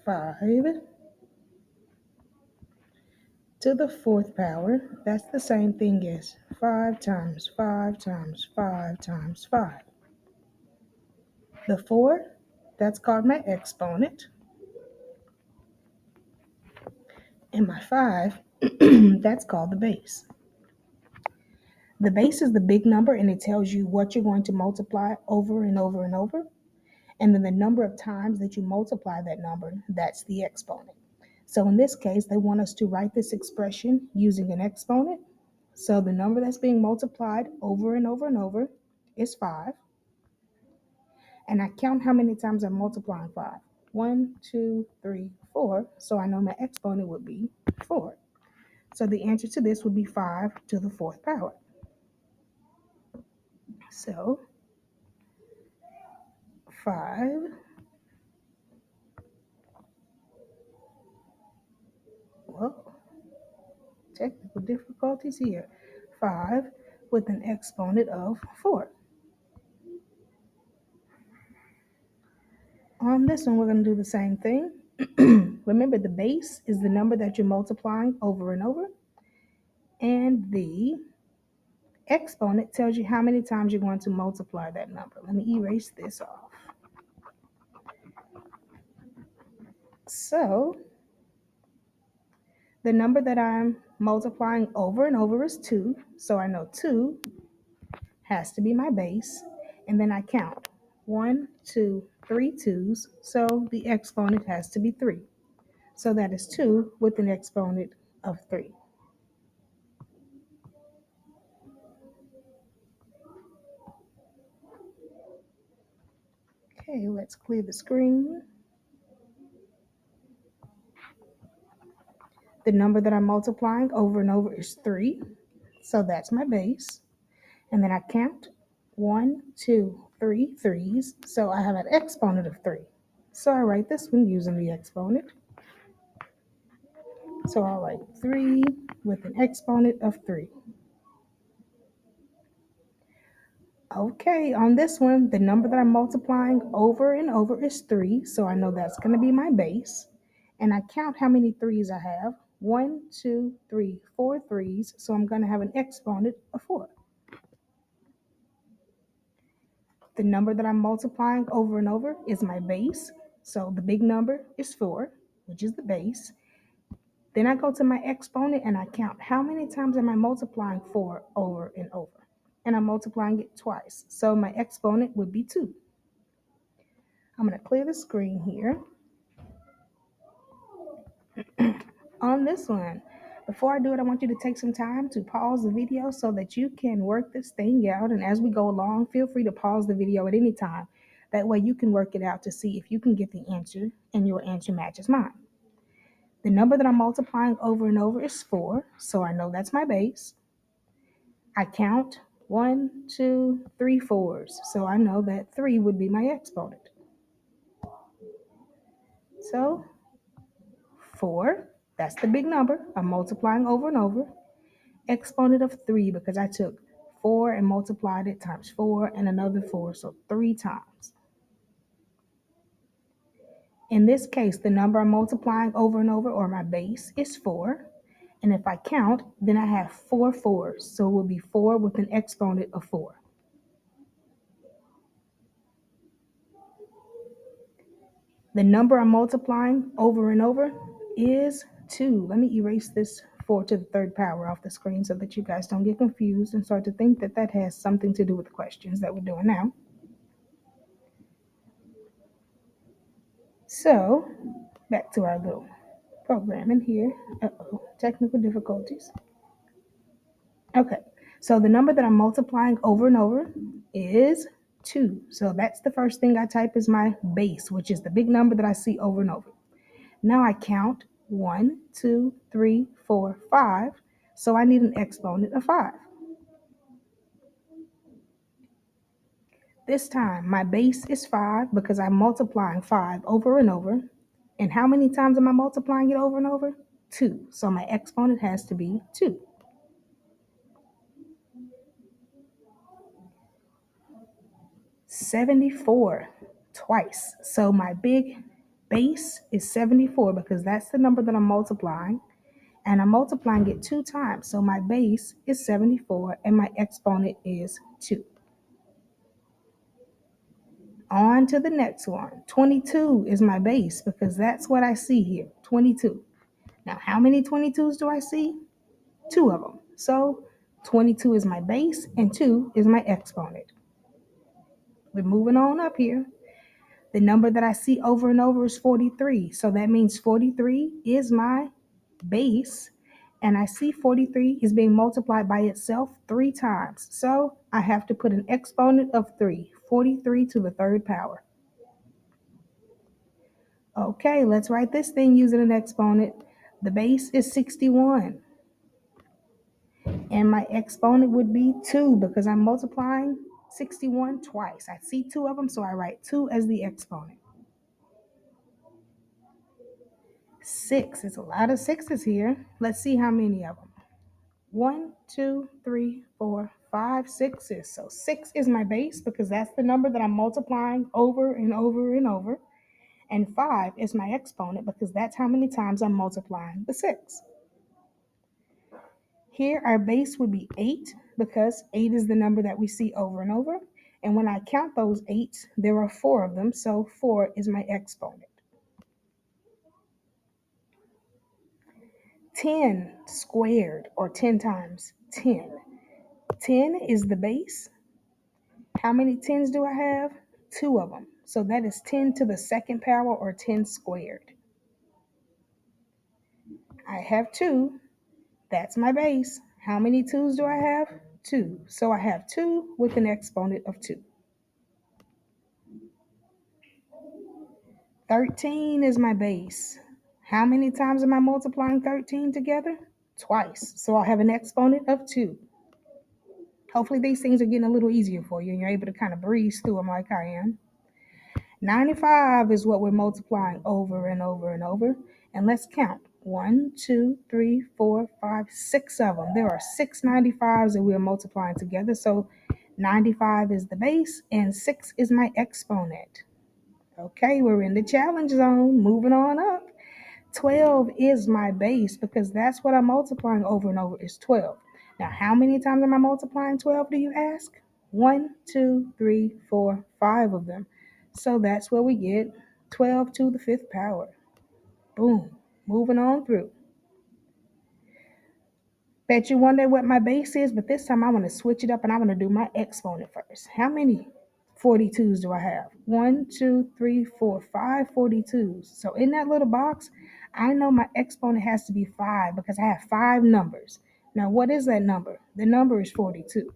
5 to the 4th power. That's the same thing as 5 times 5 times 5 times 5. The 4, that's called my exponent. And my 5, that's called the base. The base is the big number, and it tells you what you're going to multiply over and over and over. And then the number of times that you multiply that number, that's the exponent. So in this case, they want us to write this expression using an exponent. So the number that's being multiplied over and over and over is 5. And I count how many times I'm multiplying 5. 1, 2, 3, 4. So I know my exponent would be 4. So the answer to this would be 5 to the 4th power. So 5, well, technical difficulties here. 5 with an exponent of 4. On this one, we're going to do the same thing. Remember, the base is the number that you're multiplying over and over. And the exponent tells you how many times you're going to multiply that number. Let me erase this off. So the number that I'm multiplying over and over is 2. So I know 2 has to be my base. And then I count 1, 2, 3 2's. So the exponent has to be 3. So that is 2 with an exponent of 3. Okay, let's clear the screen. The number that I'm multiplying over and over is 3. So that's my base. And then I count 1, 2, 3 3's. So I have an exponent of 3. So I write this one using the exponent. So I'll write 3 with an exponent of 3. Okay, on this one, the number that I'm multiplying over and over is 3. So I know that's going to be my base. And I count how many 3's I have. 1, 2, 3, 4 3's. So I'm going to have an exponent of 4. The number that I'm multiplying over and over is my base. So the big number is 4, which is the base. Then I go to my exponent and I count how many times am I multiplying 4 over and over. And I'm multiplying it twice. So my exponent would be 2. I'm going to clear the screen here. On this one, before I do it, I want you to take some time to pause the video so that you can work this thing out. And as we go along, feel free to pause the video at any time. That way you can work it out to see if you can get the answer and your answer matches mine. The number that I'm multiplying over and over is 4, so I know that's my base. I count 1, 2, 3 4's, so I know that 3 would be my exponent. So 4, that's the big number. I'm multiplying over and over. Exponent of 3 because I took 4 and multiplied it times 4 and another 4, so 3 times. In this case, the number I'm multiplying over and over, or my base, is 4. And if I count, then I have 4 4's, so it will be 4 with an exponent of 4. The number I'm multiplying over and over is 2. Let me erase this 4 to the 3rd power off the screen so that you guys don't get confused and start to think that that has something to do with the questions that we're doing now. So, back to our little programming here. Technical difficulties. Okay, so the number that I'm multiplying over and over is 2. So that's the first thing I type is my base, which is the big number that I see over and over. Now I count 1, 2, 3, 4, 5. So I need an exponent of 5. This time my base is 5 because I'm multiplying 5 over and over. And how many times am I multiplying it over and over? 2. So my exponent has to be 2. 74 twice. So my big base is 74 because that's the number that I'm multiplying. And I'm multiplying it 2 times. So my base is 74 and my exponent is 2. On to the next one. 22 is my base because that's what I see here, 22. Now, how many 22s do I see? 2 of them. So 22 is my base and 2 is my exponent. We're moving on up here. The number that I see over and over is 43. So that means 43 is my base. And I see 43 is being multiplied by itself 3 times. So I have to put an exponent of 3, 43 to the third power. Okay, let's write this thing using an exponent. The base is 61. And my exponent would be 2 because I'm multiplying 61 twice. I see 2 of them, so I write 2 as the exponent. 6. It's a lot of 6's here. Let's see how many of them. 1, 2, 3, 4, 5, 6's. So 6 is my base because that's the number that I'm multiplying over and over and over. And 5 is my exponent because that's how many times I'm multiplying the 6. Here, our base would be 8 because 8 is the number that we see over and over. And when I count those 8s, there are 4 of them, so 4 is my exponent. 10 squared, or 10 times 10. 10 is the base. How many 10s do I have? 2 of them. So that is 10 to the second power, or 10 squared. I have 2. That's my base. How many 2's do I have? 2. So I have 2 with an exponent of 2. 13 is my base. How many times am I multiplying 13 together? Twice. So I'll have an exponent of 2. Hopefully these things are getting a little easier for you and you're able to kind of breeze through them like I am. 95 is what we're multiplying over and over and over. And let's count. 1, 2, 3, 4, 5, 6 of them. There are 6 95s that we're multiplying together. So 95 is the base and 6 is my exponent. Okay, we're in the challenge zone. Moving on up. 12 is my base because that's what I'm multiplying over and over is 12. Now, how many times am I multiplying 12, do you ask? 1, 2, 3, 4, 5 of them. So that's where we get 12 to the fifth power. Boom. Moving on through. Bet you wonder what my base is, but this time I want to switch it up and I want to do my exponent first. How many 42's do I have? 1, 2, 3, 4, 5 42's. So in that little box, I know my exponent has to be 5 because I have 5 numbers. Now, what is that number? The number is 42.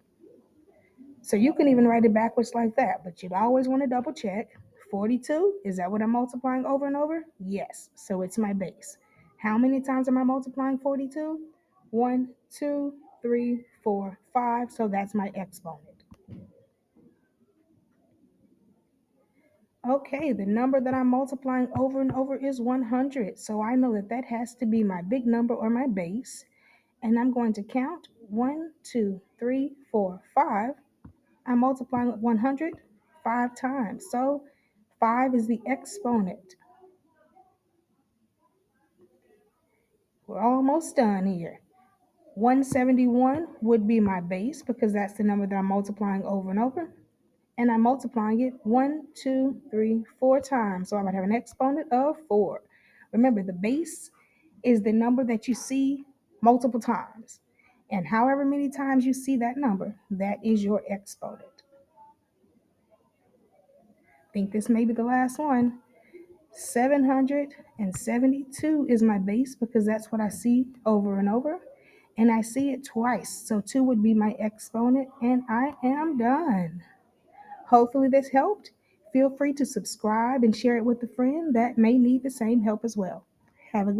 So you can even write it backwards like that, but you'd always want to double check. 42, is that what I'm multiplying over and over? Yes, so it's my base. How many times am I multiplying 42? 1, 2, 3, 4, 5, so that's my exponent. Okay, the number that I'm multiplying over and over is 100, so I know that that has to be my big number or my base, and I'm going to count 1, 2, 3, 4, 5. I'm multiplying 100 5 times. So 5 is the exponent. We're almost done here. 171 would be my base because that's the number that I'm multiplying over and over. And I'm multiplying it 1, 2, 3, 4 times. So I would have an exponent of 4. Remember, the base is the number that you see multiple times. And however many times you see that number, that is your exponent. I think this may be the last one. 772 is my base because that's what I see over and over. And I see it twice. So 2 would be my exponent. And I am done. Hopefully this helped. Feel free to subscribe and share it with a friend that may need the same help as well. Have a good